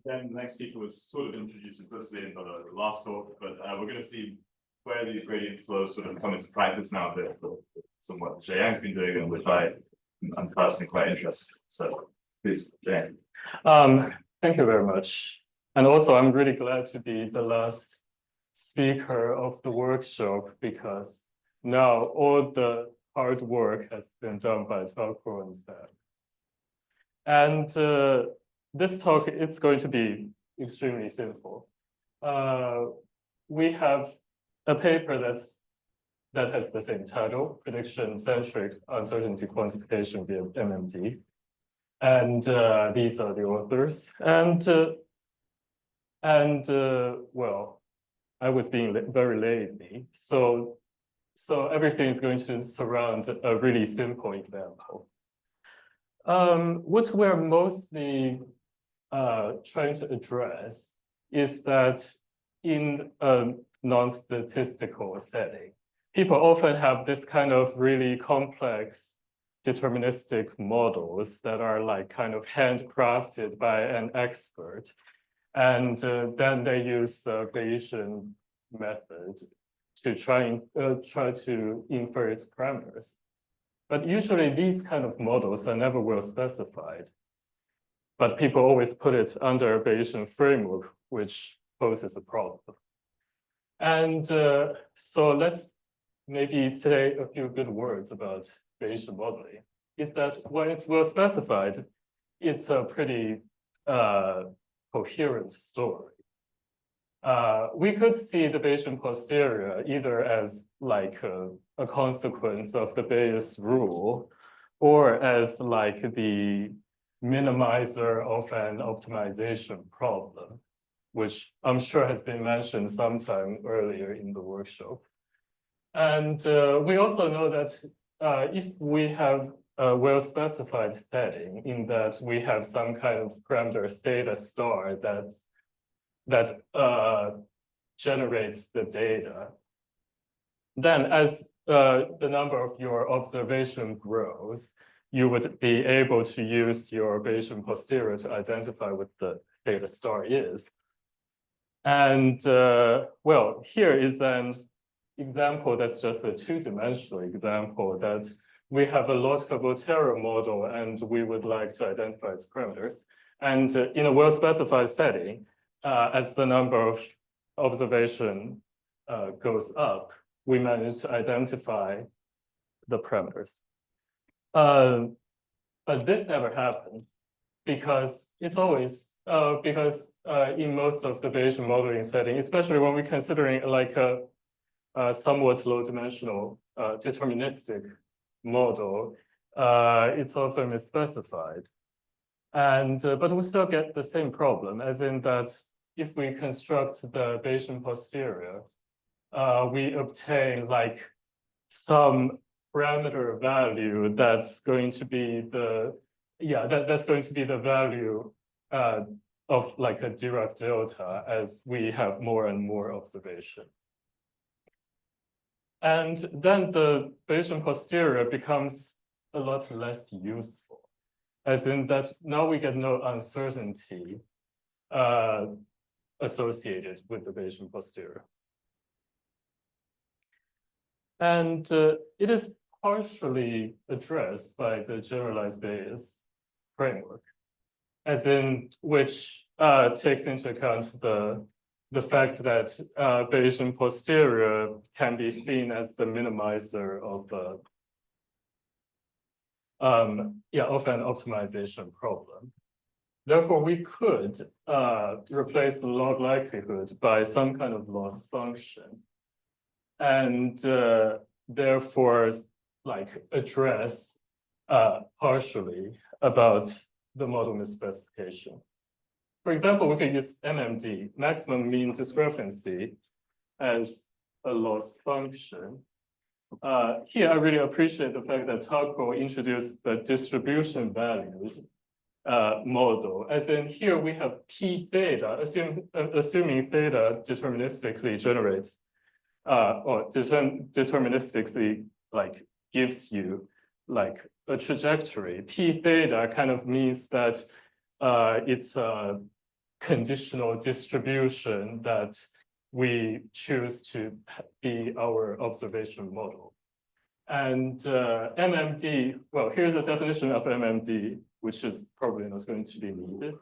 then the next speaker was sort of introduced implicitly in the last talk, but we're going to see where these gradient flows sort of come into practice now that somewhat Zheyang's been doing, and which I'm personally quite interested in. So please, Zheyang. Thank you very much. And also, I'm really glad to be the last speaker of the workshop, because now all the hard work has been done by Taco and Stan. And this talk, it's going to be extremely simple. We have a paper that has the same title, Prediction-Centric Uncertainty Quantification via MMD. And these are the authors. Well, I was being very lazy. So everything is going to surround a really simple example. What we're mostly trying to address is that in a non-statistical setting, people often have this kind of really complex deterministic models that are like kind of handcrafted by an expert. And then they use the Bayesian method to try to infer its parameters. But usually these kind of models are never well specified. But people always put it under a Bayesian framework, which poses a problem. And so let's maybe say a few good words about Bayesian modeling. Is that when it's well specified, it's a pretty coherent story. We could see the Bayesian posterior either as like a consequence of the Bayes rule, or as like the minimizer of an optimization problem, which I'm sure has been mentioned sometime earlier in the workshop. And we also know that if we have a well-specified setting, in that we have some kind of parameter theta star that generates the data, then as the number of your observation grows, you would be able to use your Bayesian posterior to identify what the theta star is. And well, here is an example that's just a two-dimensional example that we have a logical model and we would like to identify its parameters. And in a well-specified setting, as the number of observation goes up, we manage to identify the parameters. But this never happened because it's always, in most of the Bayesian modeling setting, especially when we're considering like a somewhat low-dimensional deterministic model, it's often misspecified. And but we still get the same problem, as in that if we construct the Bayesian posterior, we obtain like some parameter value that's going to be the that's going to be the value of like a Dirac delta as we have more and more observation. And then the Bayesian posterior becomes a lot less useful, as in that now we get no uncertainty associated with the Bayesian posterior. And it is partially addressed by the generalized Bayes framework, as in which takes into account the fact that Bayesian posterior can be seen as the minimizer of an optimization problem. Therefore, we could replace the log likelihood by some kind of loss function, and therefore, like address partially about the model misspecification. For example, we could use MMD, maximum mean discrepancy, as a loss function. Here, I really appreciate the fact that Taco introduced the distribution valued model. As in here, we have P theta, assuming theta deterministically generates, or deterministically like gives you like a trajectory. P theta kind of means that it's a conditional distribution that we choose to be our observation model. And MMD, well, here's a definition of MMD, which is probably not going to be needed,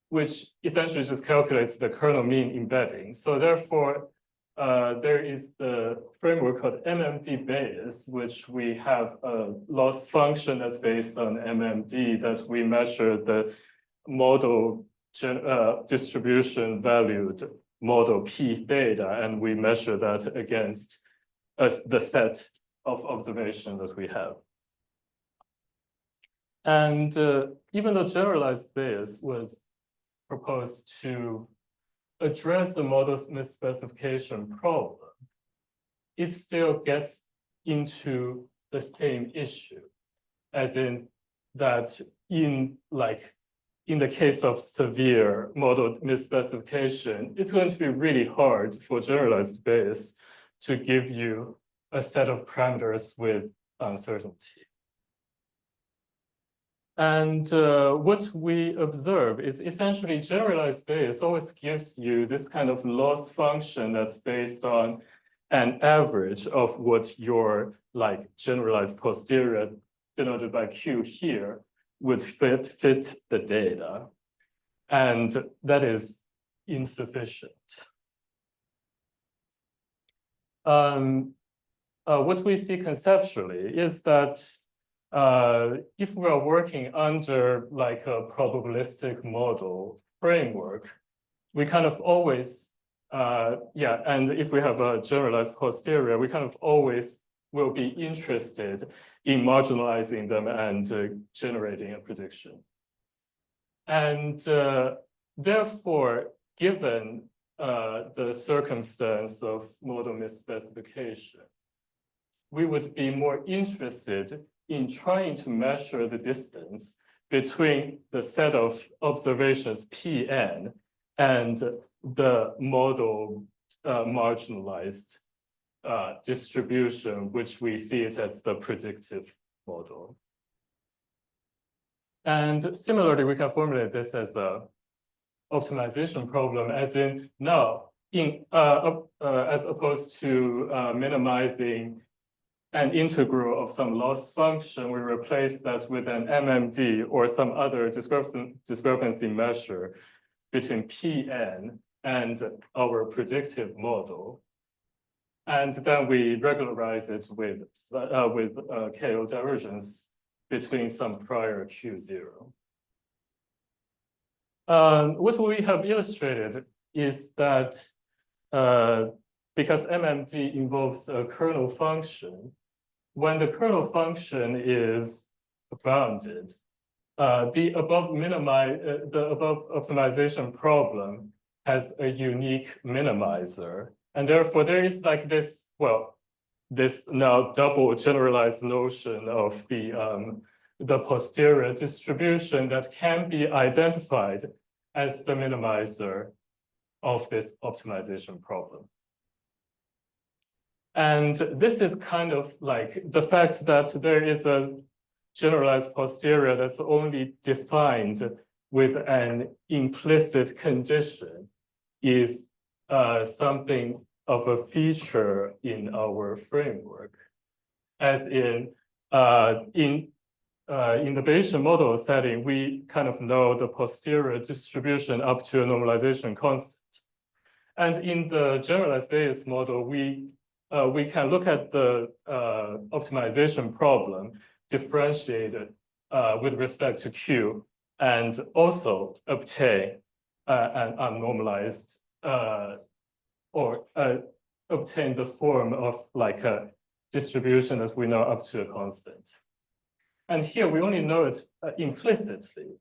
which essentially just calculates the kernel mean embedding. So therefore, there is the framework called MMD Bayes, which we have a loss function that's based on MMD that we measure the model distribution valued model P theta, and we measure that against the set of observation that we have. And even though generalized Bayes was proposed to address the model's misspecification problem, it still gets into the same issue, as in that in the case of severe model misspecification, it's going to be really hard for generalized Bayes to give you a set of parameters with uncertainty. And what we observe is essentially generalized Bayes always gives you this kind of loss function that's based on an average of what your generalized posterior denoted by Q here would fit the data. And that is insufficient. What we see conceptually is that if we are working under a probabilistic model framework, we kind of always, and if we have a generalized posterior, we kind of always will be interested in marginalizing them and generating a prediction. And therefore, given the circumstance of model misspecification, we would be more interested in trying to measure the distance between the set of observations Pn and the model marginalized distribution, which we see it as the predictive model. And similarly, we can formulate this as a optimization problem, as in now, as opposed to minimizing an integral of some loss function, we replace that with an MMD or some other discrepancy measure between Pn and our predictive model. And then we regularize it with KO divergence between some prior Q0. What we have illustrated is that because MMD involves a kernel function, when the kernel function is bounded, the above optimization problem has a unique minimizer. And therefore there is this, this now double generalized notion of the posterior distribution that can be identified as the minimizer of this optimization problem. And this is kind of the fact that there is a generalized posterior that's only defined with an implicit condition is something of a feature in our framework. As in the Bayesian model setting, we kind of know the posterior distribution up to a normalization constant. And in the generalized Bayes model, we can look at the optimization problem differentiated with respect to Q and also obtain an unnormalized or obtain the form of a distribution that we know up to a constant. And here we only know it implicitly.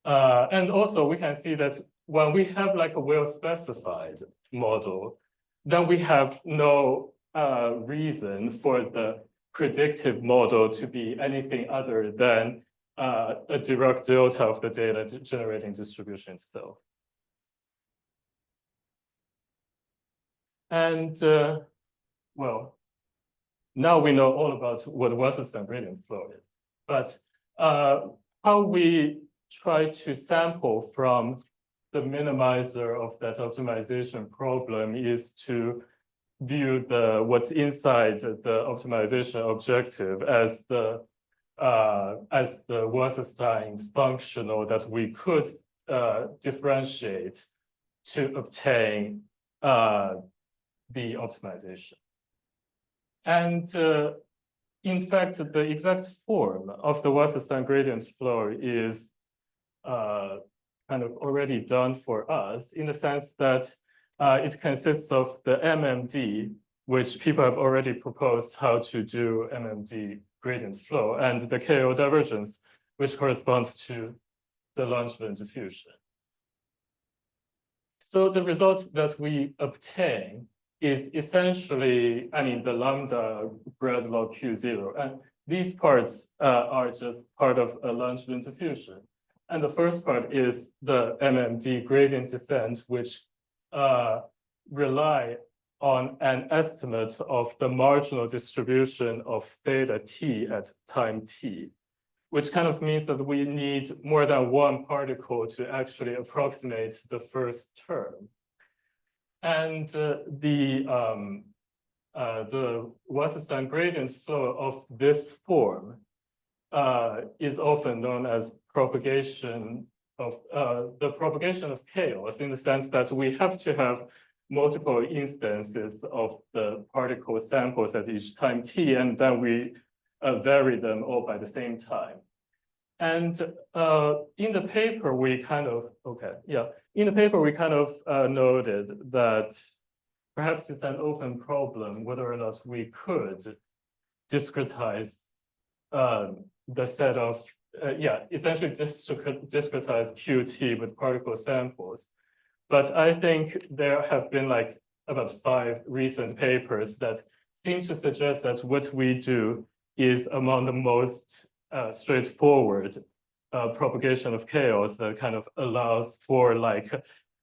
And also we can see that when we have a well-specified model, then we have no reason for the predictive model to be anything other than a Dirac delta of the data generating distribution itself. And well, now we know all about what Wasserstein gradient flow is. But how we try to sample from the minimizer of that optimization problem is to view what's inside the optimization objective as the Wasserstein functional that we could differentiate to obtain the optimization. And in fact, the exact form of the Wasserstein gradient flow is kind of already done for us in the sense that it consists of the MMD, which people have already proposed how to do MMD gradient flow, and the KO divergence, which corresponds to the Langevin diffusion. So the result that we obtain is essentially, I mean, the lambda grad log Q0. And these parts are just part of a Langevin diffusion. And the first part is the MMD gradient descent, which rely on an estimate of the marginal distribution of theta t at time t, which kind of means that we need more than one particle to actually approximate the first term. And the Wasserstein gradient flow of this form is often known as propagation of the propagation of chaos, in the sense that we have to have multiple instances of the particle samples at each time t, and then we vary them all by the same time. And in the paper, we kind of, noted that perhaps it's an open problem whether or not we could discretize the set of, essentially discretize QT with particle samples. But I think there have been like about 5 recent papers that seem to suggest that what we do is among the most straightforward propagation of chaos that kind of allows for like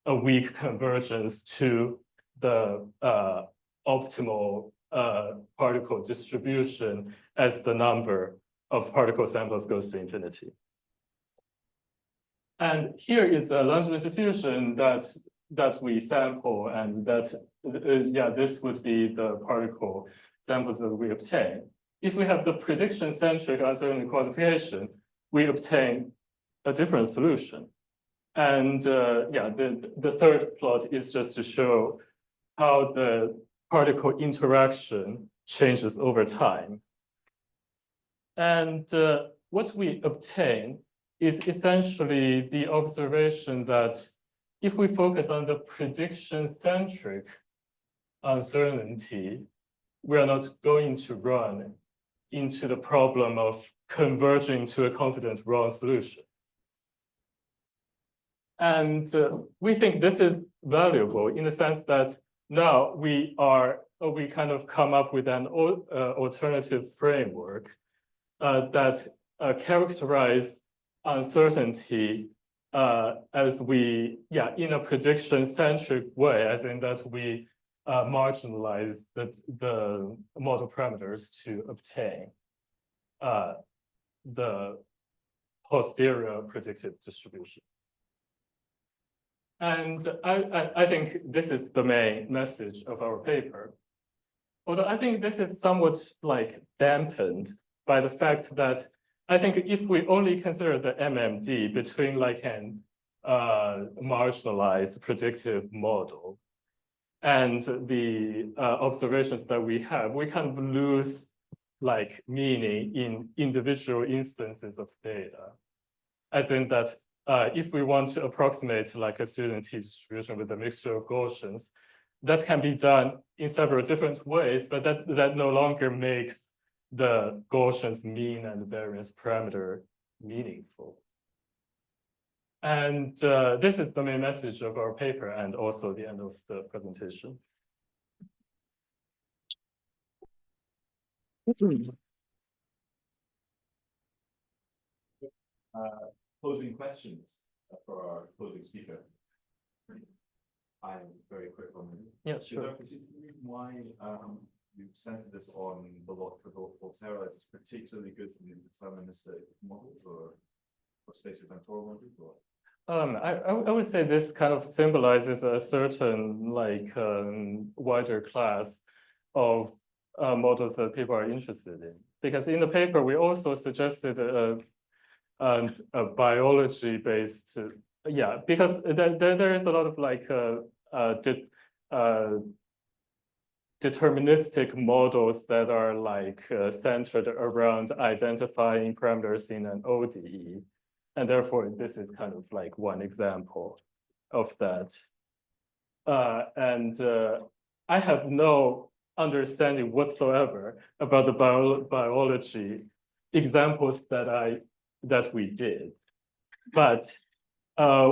a weak convergence to the optimal particle distribution as the number of particle samples goes to infinity. And here is a Langevin diffusion that we sample, and that this would be the particle samples that we obtain. If we have the prediction-centric uncertainty quantification, we obtain a different solution. And the third plot is just to show how the particle interaction changes over time. And what we obtain is essentially the observation that if we focus on the prediction-centric uncertainty, we are not going to run into the problem of converging to a confident wrong solution. And we think this is valuable in the sense that now we kind of come up with an alternative framework that characterize uncertainty as we, in a prediction-centric way, as in that we marginalize the model parameters to obtain the posterior predictive distribution. And I think this is the main message of our paper. Although I think this is somewhat like dampened by the fact that I think if we only consider the MMD between like an marginalized predictive model and the observations that we have, we kind of lose like meaning in individual instances of data. As in that if we want to approximate like a student t distribution with a mixture of Gaussians, that can be done in several different ways, but that no longer makes the Gaussian's mean and variance parameter meaningful. And this is the main message of our paper and also the end of the presentation. Closing questions for our closing speaker. I'm very quick on it. Yeah, sure. Is there a particular reason why you've centered this on the Volterra as it's particularly good for these deterministic models, or? spatiotemporal models or? I would say this kind of symbolizes a certain like wider class of models that people are interested in. Because in the paper, we also suggested a biology-based, yeah, because there is a lot of like deterministic models that are like centered around identifying parameters in an ODE. And therefore, this is kind of like one example of that. I have no understanding whatsoever about the biology examples that we did. But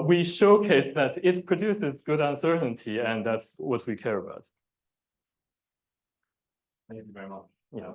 we showcase that it produces good uncertainty, and that's what we care about. Thank you very much. Yeah.